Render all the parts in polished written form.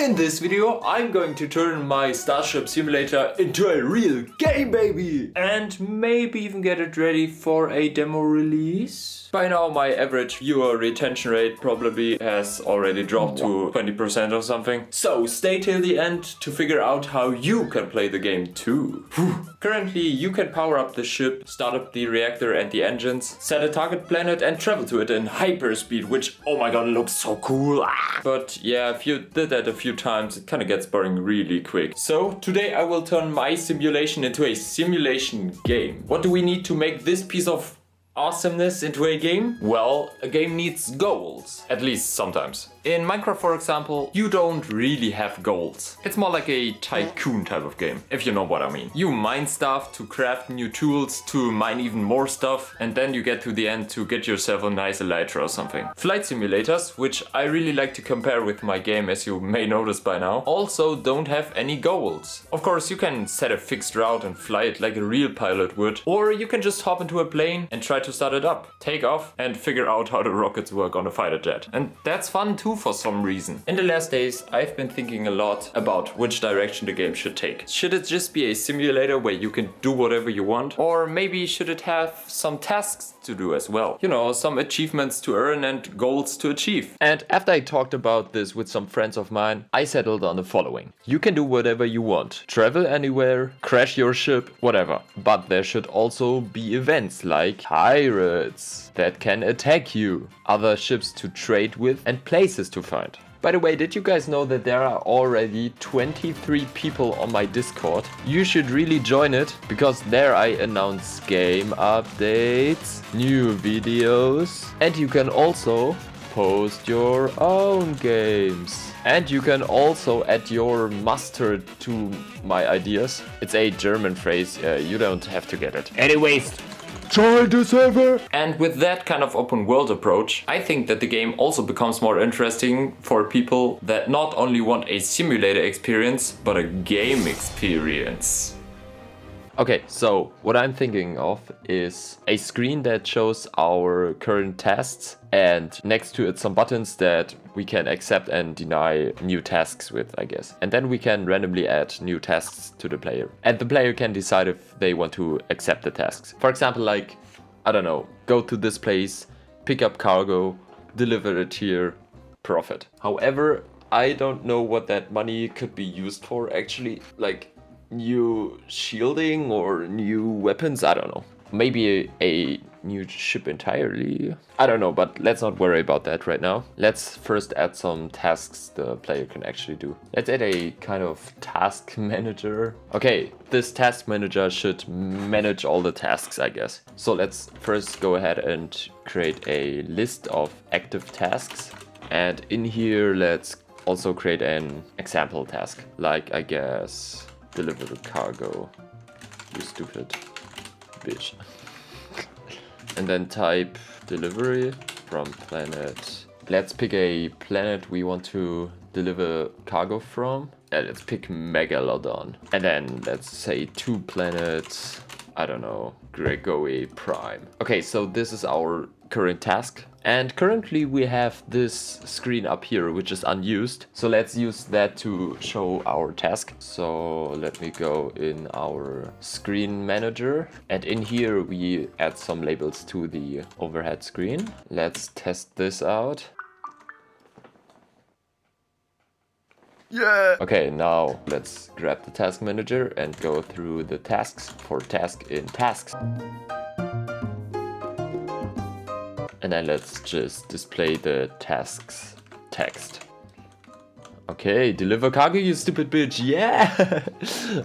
In this video, I'm going to turn my Starship Simulator into a real game, baby! And maybe even get it ready for a demo release. By now, my average viewer retention rate probably has already dropped to 20% or something. So stay till the end to figure out how you can play the game too. Currently, you can power up the ship, start up the reactor and the engines, set a target planet and travel to it in hyperspeed, which, oh my god, looks so cool. But yeah, if you did that a few times, it kind of gets boring really quick. So today I will turn my simulation into a simulation game. What do we need to make this piece of awesomeness into a game? Well, a game needs goals, at least sometimes. In Minecraft, for example, you don't really have goals. It's more like a tycoon type of game, if you know what I mean. You mine stuff to craft new tools, to mine even more stuff, and then you get to the end to get yourself a nice elytra or something. Flight simulators, which I really like to compare with my game, as you may notice by now, also don't have any goals. Of course, you can set a fixed route and fly it like a real pilot would, or you can just hop into a plane and try to start it up, take off, and figure out how the rockets work on a fighter jet. And that's fun too for some reason. In the last days, I've been thinking a lot about which direction the game should take. Should it just be a simulator where you can do whatever you want? Or maybe should it have some tasks to do as well? You know, some achievements to earn and goals to achieve. And after I talked about this with some friends of mine, I settled on the following. You can do whatever you want. Travel anywhere, crash your ship, whatever. But there should also be events like pirates that can attack you, other ships to trade with, and places to find. By the way, did you guys know that there are already 23 people on my Discord? You should really join it, because there I announce game updates, new videos, and you can also post your own games. And you can also add your mustard to my ideas. It's a German phrase, you don't have to get it. Anyways, join the server! And with that kind of open world approach, I think that the game also becomes more interesting for people that not only want a simulator experience, but a game experience. Okay, so what I'm thinking of is a screen that shows our current tasks, and next to it some buttons that we can accept and deny new tasks with, I guess. And then we can randomly add new tasks to the player. And the player can decide if they want to accept the tasks. For example, like, I don't know, go to this place, pick up cargo, deliver it here, profit. However, I don't know what that money could be used for actually. Like, new shielding or new weapons, I don't know. Maybe a new ship entirely. I don't know, but let's not worry about that right now. Let's first add some tasks the player can actually do. Let's add a kind of task manager. Okay, this task manager should manage all the tasks, I guess. So let's first go ahead and create a list of active tasks. And in here, let's also create an example task. Like, I guess, deliver the cargo. You stupid bitch. And then type delivery from planet. Let's pick a planet we want to deliver cargo from. Let's pick Megalodon. And then let's say 2 planets, I don't know, Gregory Prime. Okay, so this is our current task. And currently we have this screen up here, which is unused. So let's use that to show our task. So let me go in our screen manager. And in here we add some labels to the overhead screen. Let's test this out. Yeah! Okay, now let's grab the task manager and go through the tasks for task in tasks. And then let's just display the tasks text. Okay, deliver cargo, you stupid bitch, yeah!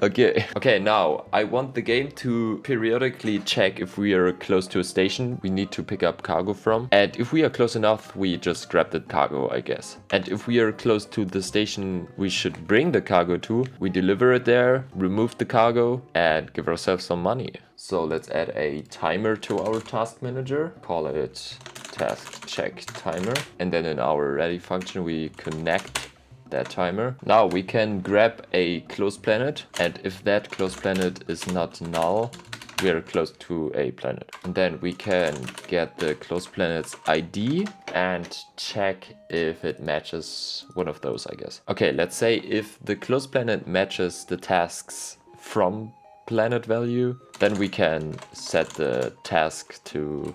Okay, now I want the game to periodically check if we are close to a station we need to pick up cargo from. And if we are close enough, we just grab the cargo, I guess. And if we are close to the station we should bring the cargo to, we deliver it there, remove the cargo, and give ourselves some money. So let's add a timer to our task manager, call it task check timer. And then in our ready function, we connect that timer. Now we can grab a close planet, and if that close planet is not null, we are close to a planet. And then we can get the close planet's ID and check if it matches one of those, I guess. Okay, let's say if the close planet matches the tasks from planet value, then we can set the task to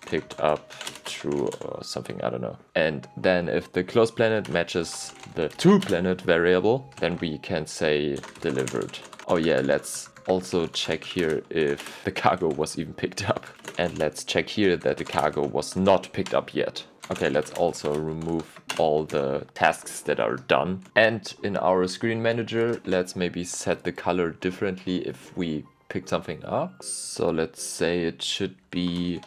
picked up, true or something, I don't know. And then if the close planet matches the to planet variable, then we can say delivered. Oh yeah, let's also check here if the cargo was even picked up. And let's check here that the cargo was not picked up yet. Okay, let's also remove all the tasks that are done. And in our screen manager, let's maybe set the color differently if we pick something up. So let's say it should be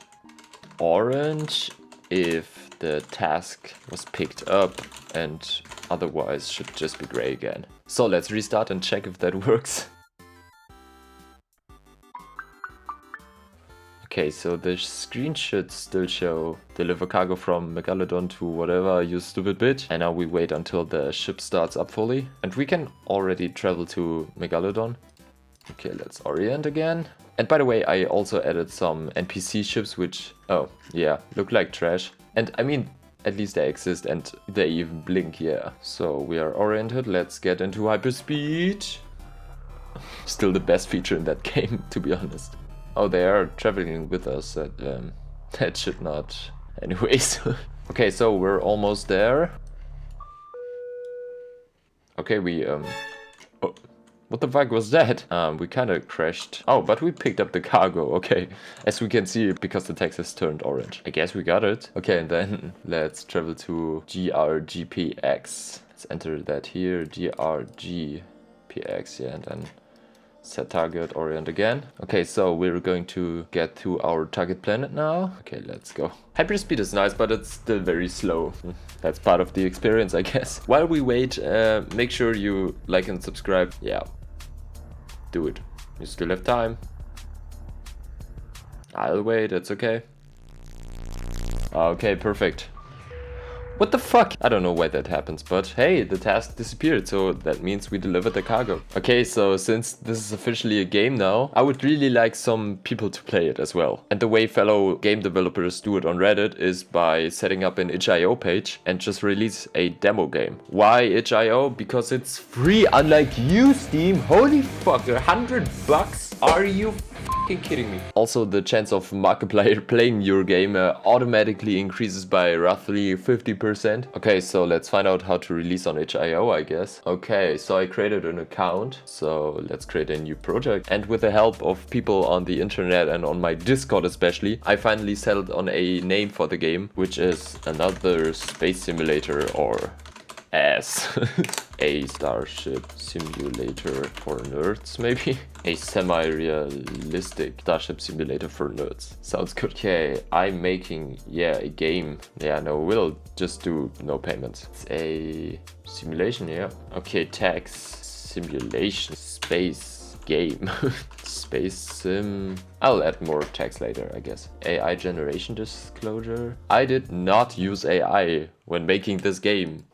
orange if the task was picked up, and otherwise should just be gray again. So let's restart and check if that works. Okay, so the screen should still show deliver cargo from Megalodon to whatever, you stupid bitch. And now we wait until the ship starts up fully. And we can already travel to Megalodon. Okay, let's orient again. And by the way, I also added some NPC ships which, oh yeah, look like trash. And I mean, at least they exist and they even blink, yeah. So we are oriented, let's get into hyperspeed. Still the best feature in that game, to be honest. Oh, they are traveling with us, that should not... Anyways. Okay, so we're almost there. Okay, we, oh. What the fuck was that? We kind of crashed. Oh, but we picked up the cargo, okay. As we can see, because the text has turned orange. I guess we got it. Okay, and then let's travel to GRGPX. Let's enter that here, GRGPX, yeah, and then set target, orient again. Okay, so we're going to get to our target planet now. Okay, let's go. Hyperspeed is nice, but it's still very slow. That's part of the experience, I guess. While we wait, make sure you like and subscribe. Yeah, do it. You still have time. I'll wait, it's okay. Okay, perfect. What the fuck? I don't know why that happens, but hey, the task disappeared, so that means we delivered the cargo. Okay, so since this is officially a game now, I would really like some people to play it as well. And the way fellow game developers do it on Reddit is by setting up an itch.io page and just release a demo game. Why itch.io? Because it's free, unlike you, Steam. Holy fuck, $100? Are you fucking kidding me? Also, the chance of Markiplier playing your game automatically increases by roughly 50%. Okay, so let's find out how to release on itch.io, I guess. Okay, so I created an account. So let's create a new project. And with the help of people on the internet and on my Discord especially, I finally settled on a name for the game, which is another space simulator, or A.S.S. A Starship Simulator for Nerds, maybe? A semi-realistic Starship Simulator for Nerds. Sounds good. Okay, I'm making, yeah, a game. Yeah, no, we'll just do no payments. It's a simulation, yeah. Okay, tags, simulation, space, game, space sim. I'll add more tags later, I guess. AI generation disclosure. I did not use AI when making this game.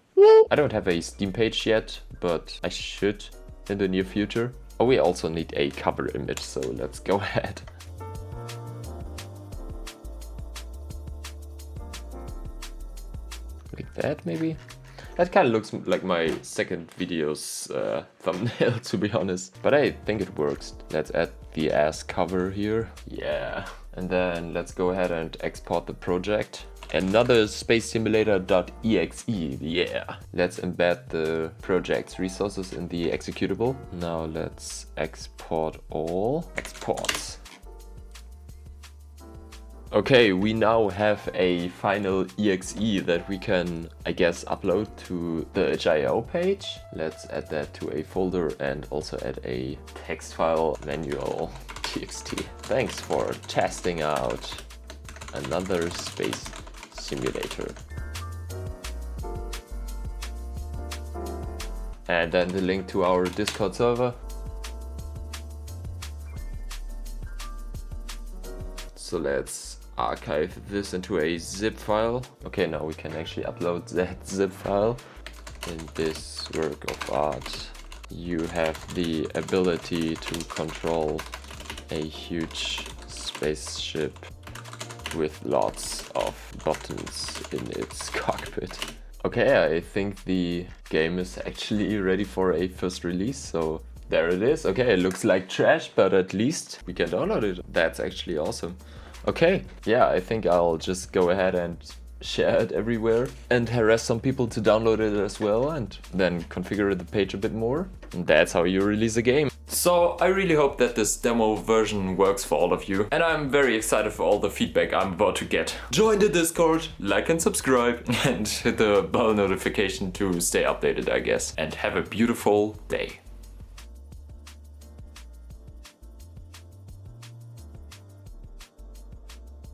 I don't have a Steam page yet, but I should in the near future. Oh, we also need a cover image, so let's go ahead. Like that, maybe? That kind of looks like my second video's thumbnail, to be honest. But I think it works. Let's add the ass cover here. Yeah. And then let's go ahead and export the project. Another space simulator.exe, yeah. Let's embed the project's resources in the executable. Now let's export all. Exports. Okay, we now have a final exe that we can, I guess, upload to the itch.io page. Let's add that to a folder and also add a text file, manual.txt. Thanks for testing out another space simulator. And then the link to our Discord server. So let's archive this into a zip file. Okay, now we can actually upload that zip file. In this work of art, you have the ability to control a huge spaceship with lots of buttons in its cockpit. Okay, I think the game is actually ready for a first release, so there it is. Okay, it looks like trash, but at least we can download it. That's actually awesome. Okay, yeah, I think I'll just go ahead and share it everywhere and harass some people to download it as well, and then configure the page a bit more. And that's how you release a game. So I really hope that this demo version works for all of you, and I'm very excited for all the feedback I'm about to get. Join the Discord, like and subscribe, and hit the bell notification to stay updated, I guess. And have a beautiful day.